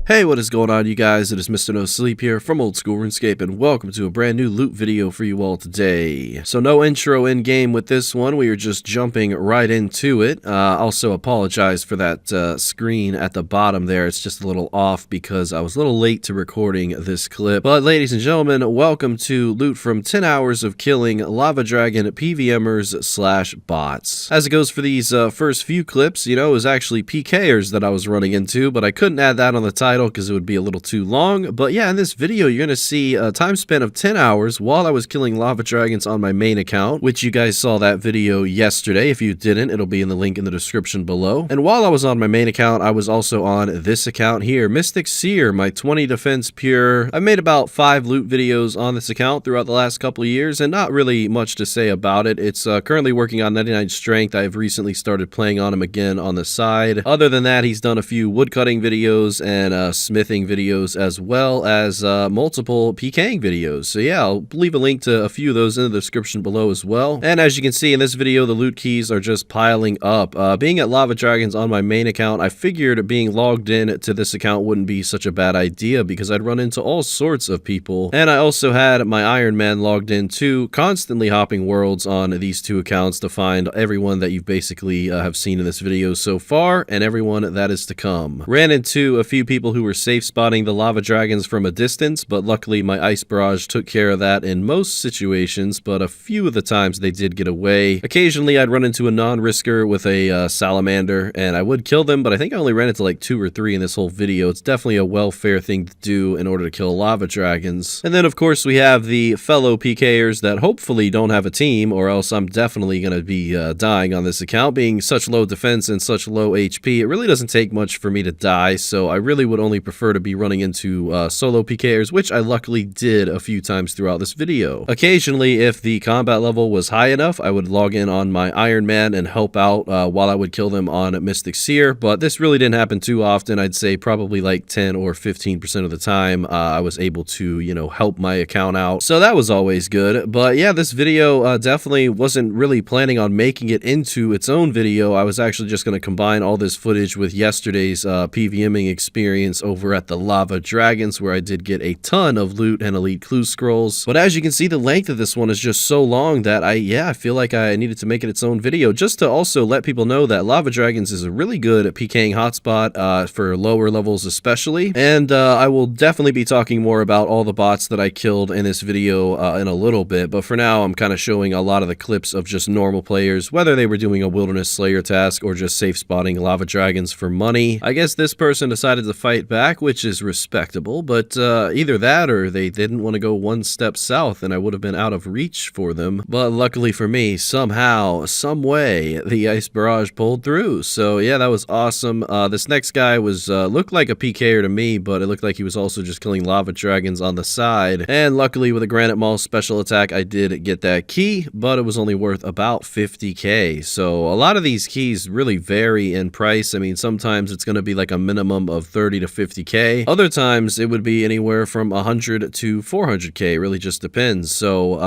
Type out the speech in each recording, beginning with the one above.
Hey, what is going on, you guys? It is Mr. No Sleep here from Old School RuneScape, and welcome to a brand new loot video for you all today. So no intro in game with this one, we are just jumping right into it. Also apologize for that screen at the bottom there, it's just a little off because I was a little late to recording this clip. But ladies and gentlemen, welcome to loot from 10 hours of killing Lava Dragon Pvmers / bots. As it goes for these first few clips, you know, it was actually PKers that I was running into, but I couldn't add that on the title because it would be a little too long. But yeah, in this video you're gonna see a time spent of 10 hours while I was killing lava dragons on my main account, which you guys saw that video yesterday. If you didn't, it'll be in the link in the description below. And while I was on my main account, I was also on this account here, Mystic Seer, my 20 defense pure. I've made about 5 loot videos on this account throughout the last couple of years, and not really much to say about it. It's currently working on 99 strength. I've recently started playing on him again on the side. Other than that, he's done a few woodcutting videos and smithing videos, as well as multiple PKing videos. So yeah, I'll leave a link to a few of those in the description below as well. And as you can see in this video, the loot keys are just piling up. Being at Lava Dragons on my main account, I figured being logged in to this account wouldn't be such a bad idea because I'd run into all sorts of people. And I also had my Iron Man logged in too, constantly hopping worlds on these two accounts to find everyone that you've basically have seen in this video so far and everyone that is to come. Ran into a few people who were safe spotting the lava dragons from a distance, but luckily my ice barrage took care of that in most situations, but a few of the times they did get away. Occasionally I'd run into a non-risker with a salamander and I would kill them, but I think I only ran into like 2 or 3 in this whole video. It's definitely a welfare thing to do in order to kill lava dragons. And then of course we have the fellow PKers that hopefully don't have a team, or else I'm definitely going to be dying on this account. Being such low defense and such low HP, it really doesn't take much for me to die, so I really would only prefer to be running into solo PKers, which I luckily did a few times throughout this video. Occasionally, if the combat level was high enough, I would log in on my Iron Man and help out while I would kill them on Mystic Seer, but this really didn't happen too often. I'd say probably like 10 or 15% of the time I was able to, you know, help my account out, so that was always good. But yeah, this video definitely wasn't really planning on making it into its own video. I was actually just going to combine all this footage with yesterday's PVMing experience over at the Lava Dragons, where I did get a ton of loot and elite clue scrolls. But as you can see, the length of this one is just so long that I feel like I needed to make it its own video, just to also let people know that Lava Dragons is a really good PKing hotspot for lower levels especially. And I will definitely be talking more about all the bots that I killed in this video in a little bit, but for now I'm kind of showing a lot of the clips of just normal players, whether they were doing a Wilderness Slayer task or just safe spotting Lava Dragons for money. I guess this person decided to fight back, which is respectable, but either that or they didn't want to go one step south and I would have been out of reach for them. But luckily for me, somehow, some way, the ice barrage pulled through. So yeah, that was awesome. This next guy was looked like a PKer to me, but it looked like he was also just killing lava dragons on the side. And luckily with a Granite Maul special attack, I did get that key, but it was only worth about 50k. So a lot of these keys really vary in price. I mean, sometimes it's going to be like a minimum of 30 to 50k. Other times it would be anywhere from 100 to 400k. It really just depends. So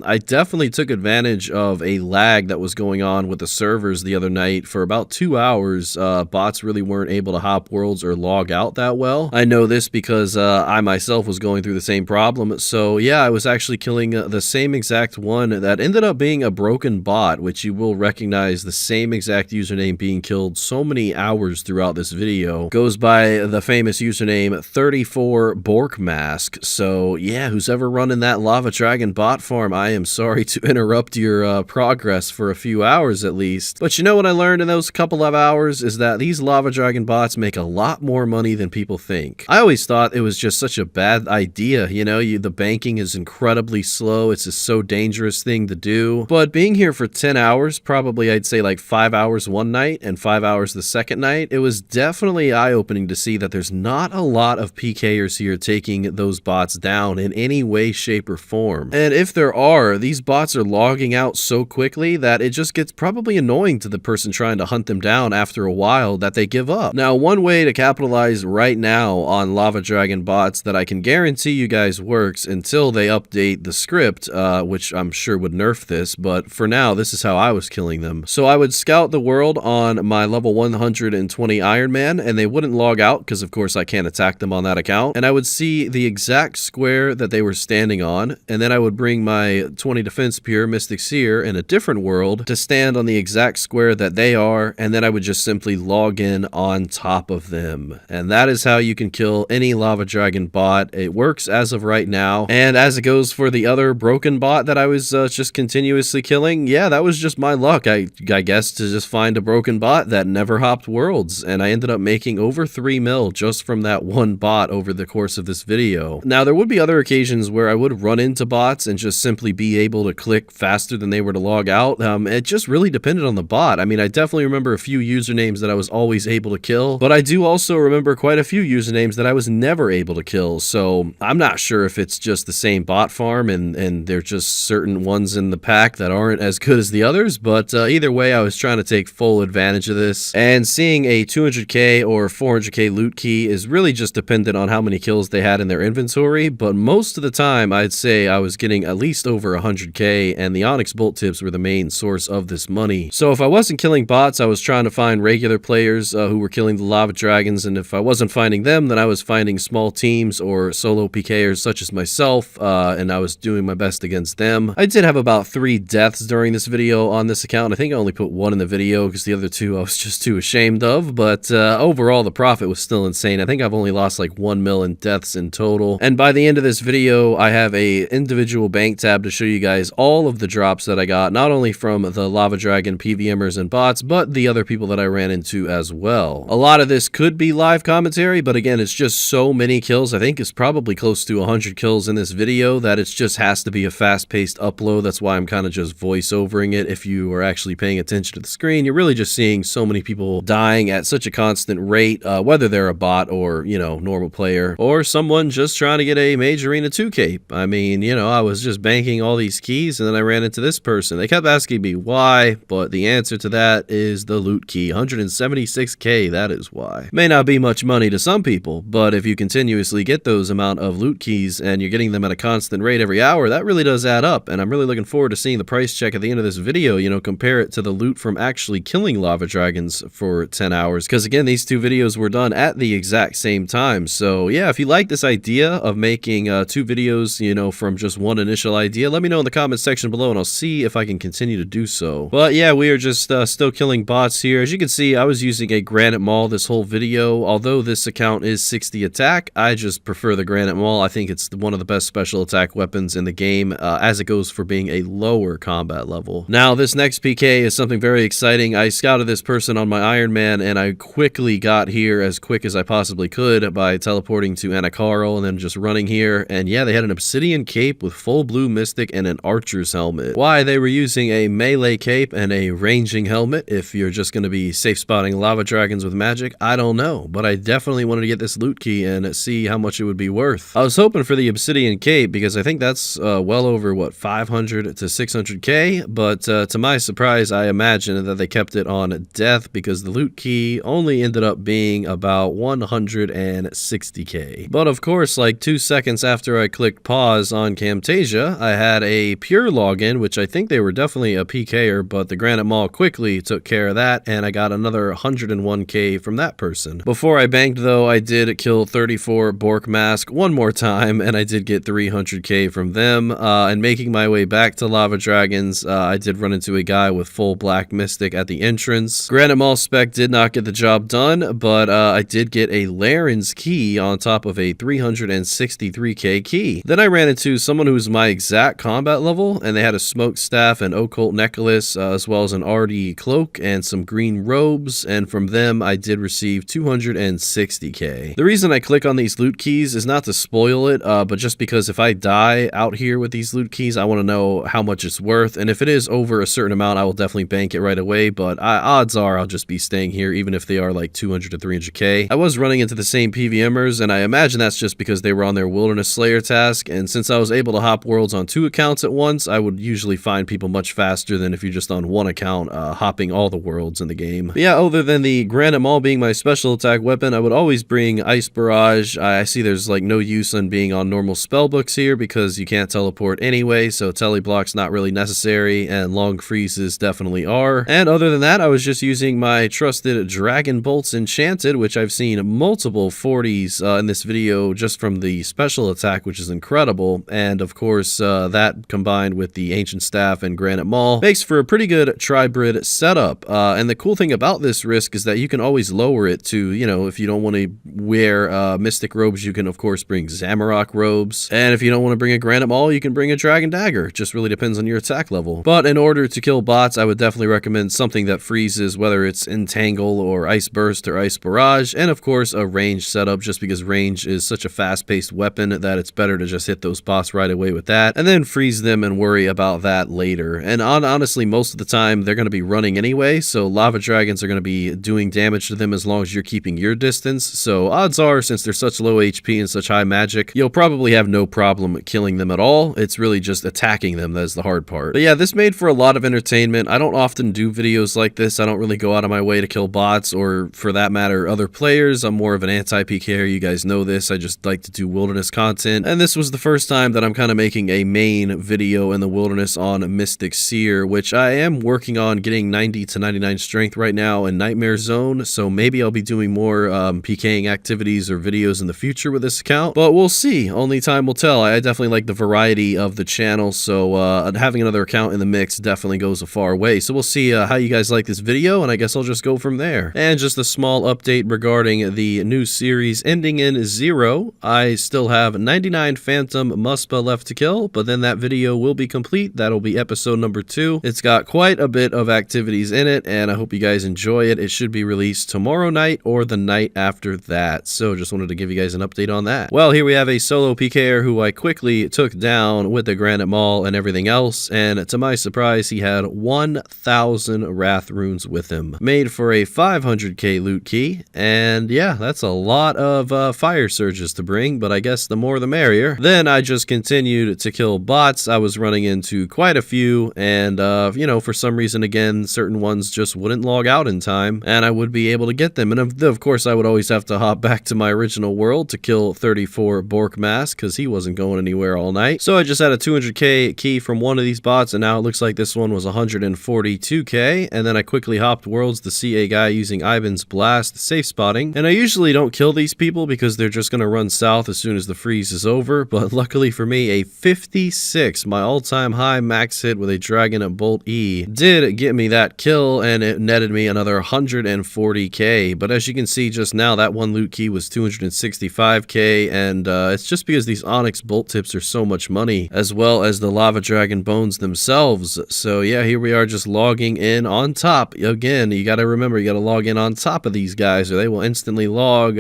I definitely took advantage of a lag that was going on with the servers the other night. For about 2 hours, bots really weren't able to hop worlds or log out that well. I know this because I myself was going through the same problem. So yeah, I was actually killing the same exact one that ended up being a broken bot, which you will recognize the same exact username being killed so many hours throughout this video. Goes by the famous username 34 Bork Mask. So yeah, who's ever running that Lava Dragon bot farm, I am sorry to interrupt your progress for a few hours at least. But you know what I learned in those couple of hours is that these Lava Dragon bots make a lot more money than people think. I always thought it was just such a bad idea, you know, the banking is incredibly slow, it's a so dangerous thing to do. But being here for 10 hours, probably I'd say like 5 hours one night and 5 hours the second night, it was definitely eye-opening to see that there's not a lot of PKers here taking those bots down in any way, shape, or form. And if there are, these bots are logging out so quickly that it just gets probably annoying to the person trying to hunt them down after a while that they give up. Now, one way to capitalize right now on Lava Dragon bots that I can guarantee you guys works until they update the script, which I'm sure would nerf this, but for now, this is how I was killing them. So I would scout the world on my level 120 Iron Man, and they wouldn't log out because of course I can't attack them on that account, and I would see the exact square that they were standing on, and then I would bring my 20 defense pure Mystic Seer in a different world to stand on the exact square that they are, and then I would just simply log in on top of them. And that is how you can kill any lava dragon bot. It works as of right now, and as it goes for the other broken bot that I was just continuously killing, yeah, that was just my luck, I guess, to just find a broken bot that never hopped worlds, and I ended up making over 3 mil just from that one bot over the course of this video. Now, there would be other occasions where I would run into bots and just simply be able to click faster than they were to log out. It just really depended on the bot. I mean, I definitely remember a few usernames that I was always able to kill, but I do also remember quite a few usernames that I was never able to kill, so I'm not sure if it's just the same bot farm and they're just certain ones in the pack that aren't as good as the others, but either way, I was trying to take full advantage of this, and seeing a 200k or 400k loot key is really just dependent on how many kills they had in their inventory, but most of the time I'd say I was getting at least over 100k, and the Onyx bolt tips were the main source of this money. So if I wasn't killing bots, I was trying to find regular players who were killing the lava dragons, and if I wasn't finding them, then I was finding small teams or solo PKers such as myself, and I was doing my best against them. I did have about 3 deaths during this video on this account. I think I only put 1 in the video because the other 2 I was just too ashamed of, but overall the profit was still insane. I think I've only lost like 1 mil in deaths in total, and by the end of this video I have a individual bank tab to show you guys all of the drops that I got, not only from the lava dragon Pvmers and bots, but the other people that I ran into as well. A lot of this could be live commentary, but again, it's just so many kills. I think it's probably close to 100 kills in this video that it just has to be a fast-paced upload. That's why I'm kind of just voice-overing it. If you are actually paying attention to the screen, you're really just seeing so many people dying at such a constant rate, whether they're a bot or, you know, normal player, or someone just trying to get a Mage Arena 2 cape. I mean, you know, I was just banking all these keys, and then I ran into this person. They kept asking me why, but the answer to that is the loot key. 176k, that is why. May not be much money to some people, but if you continuously get those amount of loot keys and you're getting them at a constant rate every hour, that really does add up, and I'm really looking forward to seeing the price check at the end of this video, you know, compare it to the loot from actually killing lava dragons for 10 hours, because again, these 2 videos were done at the exact same time. So yeah, if you like this idea of making 2 videos, you know, from just one initial idea, let me know in the comments section below and I'll see if I can continue to do so. But yeah, we are just still killing bots here. As you can see, I was using a Granite Maul this whole video. Although this account is 60 attack, I just prefer the Granite Maul. I think it's one of the best special attack weapons in the game, as it goes for being a lower combat level. Now, this next PK is something very exciting. I scouted this person on my Iron Man, and I quickly got here as quick as I possibly could by teleporting to Anakarl and then just running here. And yeah, they had an Obsidian cape with full blue Mystic and an Archer's helmet. Why they were using a melee cape and a ranging helmet if you're just going to be safe spotting lava dragons with magic, I don't know, but I definitely wanted to get this loot key and see how much it would be worth. I was hoping for the Obsidian cape because I think that's well over, what, 500 to 600k, but to my surprise, I imagine that they kept it on death because the loot key only ended up being about 160k. But of course, like 2 seconds after I clicked pause on Camtasia, I had a pure login, which I think they were definitely a PKer, but the Granite Maul quickly took care of that, and I got another 101k from that person. Before I banked though, I did kill 34 Bork Mask one more time, and I did get 300k from them, and making my way back to Lava Dragons, I did run into a guy with full Black Mystic at the entrance. Granite Maul spec did not get the job done, but I did get a Laren's key on top of a 363k key. Then I ran into someone who's my exact combat level, and they had a smoke staff and occult necklace, as well as an RD cloak and some green robes, and from them I did receive 260k. The reason I click on these loot keys is not to spoil it, but just because if I die out here with these loot keys, I want to know how much it's worth, and if it is over a certain amount, I will definitely bank it right away, but odds are I'll just be staying here even if they are like 200 to 300k. I was running into the same Pvmers, and I imagine that's just because they were on their Wilderness Slayer task, and since I was able to hop worlds on 2 accounts at once, I would usually find people much faster than if you're just on 1 account hopping all the worlds in the game. But yeah, other than the Granite Maul being my special attack weapon, I would always bring Ice Barrage. I see there's like no use in being on normal spellbooks here because you can't teleport anyway, so teleblock's not really necessary, and long freezes definitely are. And other than that, I was just using my trusted Dragon Bolts Enchanted, which I've seen seen multiple 40s in this video just from the special attack, which is incredible. And of course, that combined with the Ancient Staff and Granite Maul makes for a pretty good tribrid setup. And the cool thing about this risk is that you can always lower it to, you know, if you don't want to wear Mystic robes, you can of course bring Zamorak robes. And if you don't want to bring a Granite Maul, you can bring a Dragon Dagger. It just really depends on your attack level. But in order to kill bots, I would definitely recommend something that freezes, whether it's Entangle or Ice Burst or Ice Barrage, and of course a range setup, just because range is such a fast-paced weapon that it's better to just hit those bots right away with that, and then freeze them and worry about that later. And honestly, most of the time they're going to be running anyway, so lava dragons are going to be doing damage to them as long as you're keeping your distance. So odds are, since they're such low HP and such high magic, you'll probably have no problem killing them at all. It's really just attacking them that's the hard part. But yeah, this made for a lot of entertainment. I don't often do videos like this. I don't really go out of my way to kill bots, or for that matter, other players. I'm more of an anti-PKer. You guys know this. I just like to do wilderness content. And this was the first time that I'm kind of making a main video in the wilderness on Mystic Seer, which I am working on getting 90 to 99 strength right now in Nightmare Zone. So maybe I'll be doing more PKing activities or videos in the future with this account. But we'll see. Only time will tell. I definitely like the variety of the channel. So having another account in the mix definitely goes a far way. So we'll see how you guys like this video, and I guess I'll just go from there. And just a small update regarding the new series ending in 0. I still have 99 Phantom Muspa left to kill, but then that video will be complete. That'll be episode number 2. It's got quite a bit of activities in it, and I hope you guys enjoy it. It should be released tomorrow night or the night after that. So just wanted to give you guys an update on that. Well, here we have a solo PKer who I quickly took down with the Granite Maul and everything else, and to my surprise, he had 1,000 Wrath runes with him. Made for a 500k loot key, and yeah, that's a lot of fire surges to bring, but I guess the more the merrier. Then I just continued to kill bots. I was running into quite a few, and you know, for some reason, again, certain ones just wouldn't log out in time, and I would be able to get them. And of course, I would always have to hop back to my original world to kill 34 Bork Mask, because he wasn't going anywhere all night. So I just had a 200k key from one of these bots, and now it looks like this one was 142k, and then I quickly hopped worlds to see a guy using Ivan's Blast safe spotting. And I usually don't kill these people because they're just going to run south as soon as the freeze is over, but luckily for me, a 56, my all-time high max hit with a Dragon Bolt E, did get me that kill, and it netted me another 140k. But as you can see just now, that one loot key was 265k, and it's just because these Onyx Bolt Tips are so much money, as well as the Lava Dragon bones themselves. So yeah, here we are just logging in on top. Again, you gotta remember, you gotta log in on top of these guys or they will instantly log,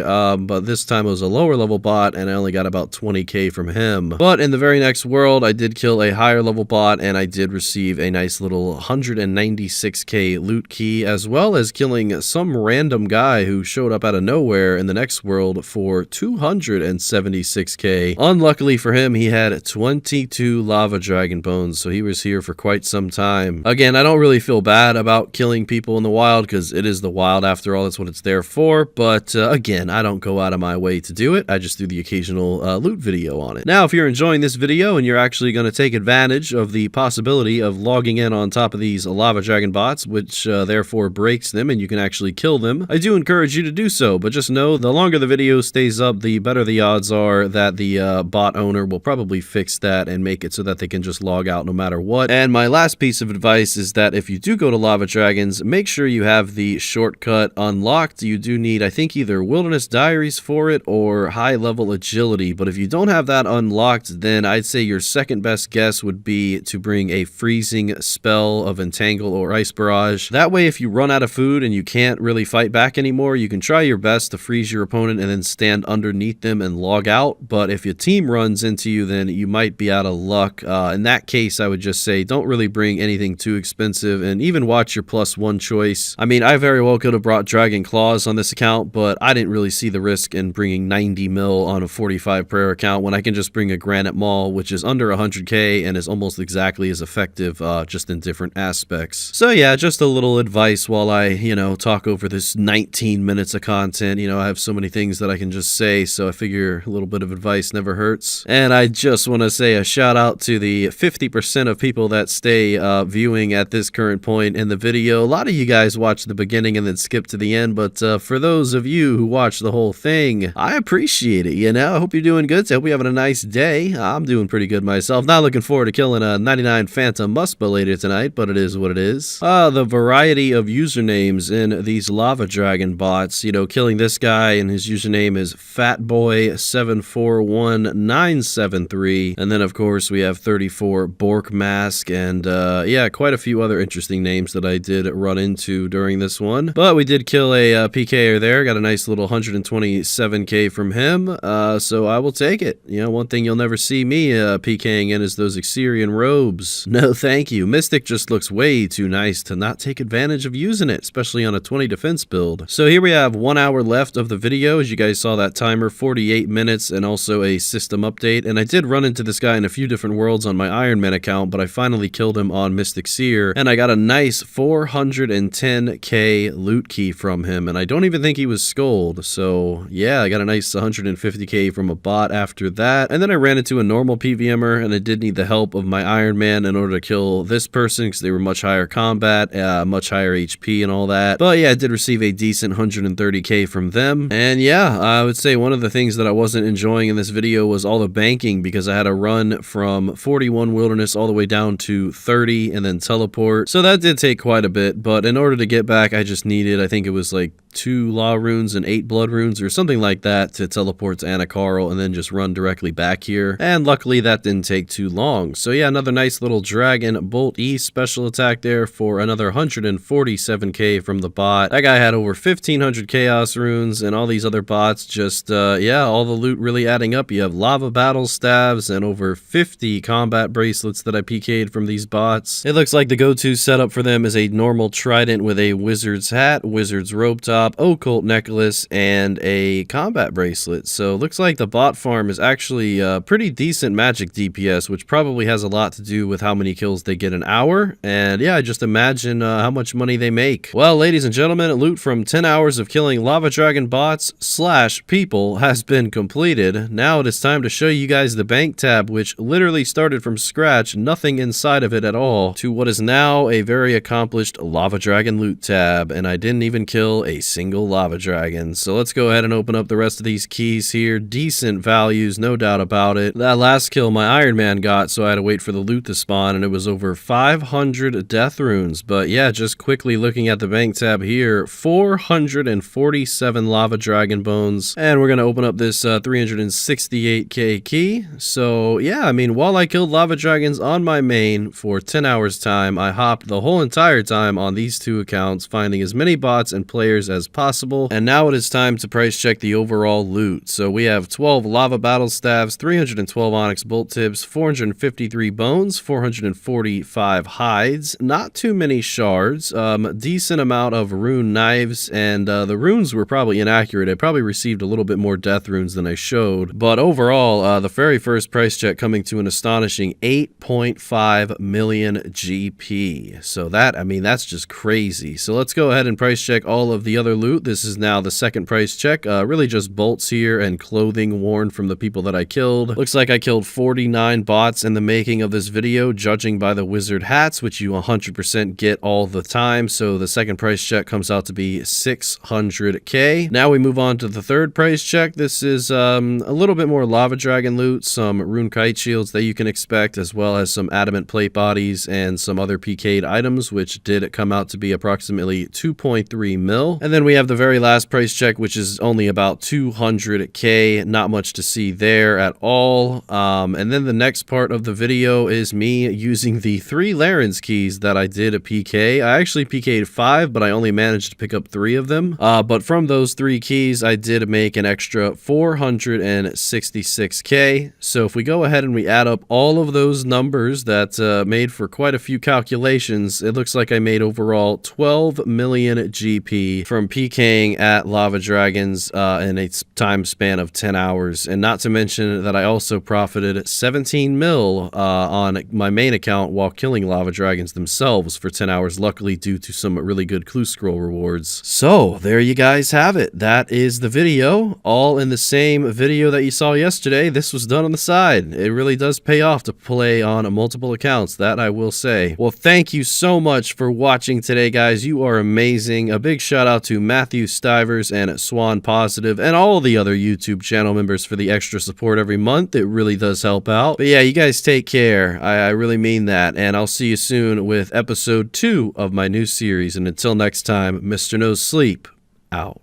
but this time it was a lower level bot, and I only got about 20k from him. But in the very next world, I did kill a higher level bot, and I did receive a nice little 196k loot key, as well as killing some random guy who showed up out of nowhere in the next world for 276k. Unluckily for him, he had 22 Lava Dragon bones, so he was here for quite some time. Again, I don't really feel bad about killing people in the wild, because it is the wild after all. That's what it's there for. But again, I don't go out of my way to do it. I just do the occasional loot video on it. Now, if you're enjoying this video and you're actually going to take advantage of the possibility of logging in on top of these Lava Dragon bots, which therefore breaks them and you can actually kill them, I do encourage you to do so. But just know, the longer the video stays up, the better the odds are that the bot owner will probably fix that and make it so that they can just log out no matter what. And my last piece of advice is that if you do go to Lava Dragons, make sure you have the shortcut unlocked. You do need, I think, either Wilderness Diaries for it or high level agility. But if you don't have that unlocked, then I'd say your second best guess would be to bring a freezing spell of Entangle or Ice Barrage. That way, if you run out of food and you can't really fight back anymore, you can try your best to freeze your opponent and then stand underneath them and log out. But if your team runs into you, then you might be out of luck. In that case, I would just say don't really bring anything too expensive, and even watch your +1 choice. I mean, I very well could have brought Dragon Claws on this account, but I didn't really see the risk in bringing 90 mil on a 45 prayer account when I can just bring a Granite Maul, which is under 100k and is almost exactly as effective, just in different aspects. So yeah, just a little advice while I, you know, talk over this 19 minutes of content. You know, I have so many things that I can just say, so I figure a little bit of advice never hurts. And I just want to say a shout out to the 50% of people that stay viewing at this current point in the video. A lot of you guys watch the beginning and then skip to the end, but for those of of you who watched the whole thing. I appreciate it, you know? I hope you're doing good. So I hope you're having a nice day. I'm doing pretty good myself. Not looking forward to killing a 99 Phantom Muspa later tonight, but it is what it is. The variety of usernames in these Lava Dragon bots, you know, killing this guy and his username is Fatboy741973, and then of course we have 34 Bork Mask, and yeah, quite a few other interesting names that I did run into during this one. But we did kill a PKer there, got a nice little 127k from him, so I will take it. You know, one thing you'll never see me PKing in is those Exerian robes. No thank you. Mystic just looks way too nice to not take advantage of using it, especially on a 20 defense build. So here we have 1 hour left of the video. As you guys saw that timer, 48 minutes, and also a system update. And I did run into this guy in a few different worlds on my Iron Man account, but I finally killed him on Mystic Seer, and I got a nice 410k loot key from him, and I don't even think he was skulled. So yeah, I got a nice 150k from a bot after that. And then I ran into a normal Pvmer, and I did need the help of my Iron Man in order to kill this person because they were much higher combat, much higher HP and all that. But yeah, I did receive a decent 130k from them. And yeah, I would say one of the things that I wasn't enjoying in this video was all the banking, because I had to run from 41 wilderness all the way down to 30 and then teleport. So that did take quite a bit, but in order to get back, I just needed, I think it was like 2 Law runes and 8 blood runes or something like that to teleport to Anakarl and then just run directly back here. And luckily that didn't take too long. So yeah, another nice little Dragon Bolt E special attack there for another 147k from the bot. That guy had over 1500 Chaos runes, and all these other bots just, yeah, all the loot really adding up. You have Lava Battle Staves and over 50 combat bracelets that I PK'd from these bots. It looks like the go-to setup for them is a normal trident with a wizard's hat, wizard's robe top, occult necklace, and a combat bracelet. So looks like the bot farm is actually pretty decent magic DPS, which probably has a lot to do with how many kills they get an hour. And yeah, just imagine how much money they make. Well, ladies and gentlemen, loot from 10 hours of killing Lava Dragon bots / people has been completed. Now it is time to show you guys the bank tab, which literally started from scratch, nothing inside of it at all, to what is now a very accomplished Lava Dragon loot tab. And I didn't even kill a single Lava Dragon. So let's go ahead and open up the rest of these keys here. Decent values, no doubt about it. That last kill my Iron Man got, so I had to wait for the loot to spawn, and it was over 500 death runes. But yeah, just quickly looking at the bank tab here, 447 Lava Dragon bones, and we're gonna open up this 368k key. So yeah, I mean, while I killed Lava Dragons on my main for 10 hours time, I hopped the whole entire time on these two accounts, finding as many bots and players as possible. And now it is time to price check the overall loot. So we have 12 Lava Battle Staves, 312 Onyx Bolt Tips, 453 bones, 445 hides, not too many shards, decent amount of rune knives, and the runes were probably inaccurate. I probably received a little bit more death runes than I showed, but overall, the very first price check coming to an astonishing 8.5 million GP. So that, I mean, that's just crazy. So let's go ahead and price check all of the other loot. This is now the second price check, really just bolts here and clothing worn from the people that I killed. Looks like I killed 49 bots in the making of this video, judging by the wizard hats, which you 100% get all the time. So the second price check comes out to be 600k. Now we move on to the third price check. This is a little bit more Lava Dragon loot, some rune kite shields that you can expect, as well as some adamant plate bodies and some other PK'd items, which did come out to be approximately 2.3 mil. And then we have the very last price check, which is only about 200k. Not much to see there at all. And then the next part of the video is me using the 3 Larens keys that I did a PK. I actually PK'd 5, but I only managed to pick up 3 of them. But from those 3 keys, I did make an extra 466k. So if we go ahead and we add up all of those numbers, that made for quite a few calculations. It looks like I made overall 12 million GP from PKing at Lava Dragons in a time span of 10 hours. And not to mention that I also profited 17 mil on my main account while killing Lava Dragons themselves for 10 hours, luckily due to some really good clue scroll rewards. So there you guys have it. That is the video, all in the same video that you saw yesterday. This was done on the side. It really does pay off to play on multiple accounts, that I will say. Well, thank you so much for watching today, guys. You are amazing. A big shout out to to Matthew, Stivers, and SwanPositive, and all the other YouTube channel members for the extra support every month. It really does help out. But yeah, you guys take care. I really mean that, and I'll see you soon with episode 2 of my new series. And until next time, Mr. No Sleep, out.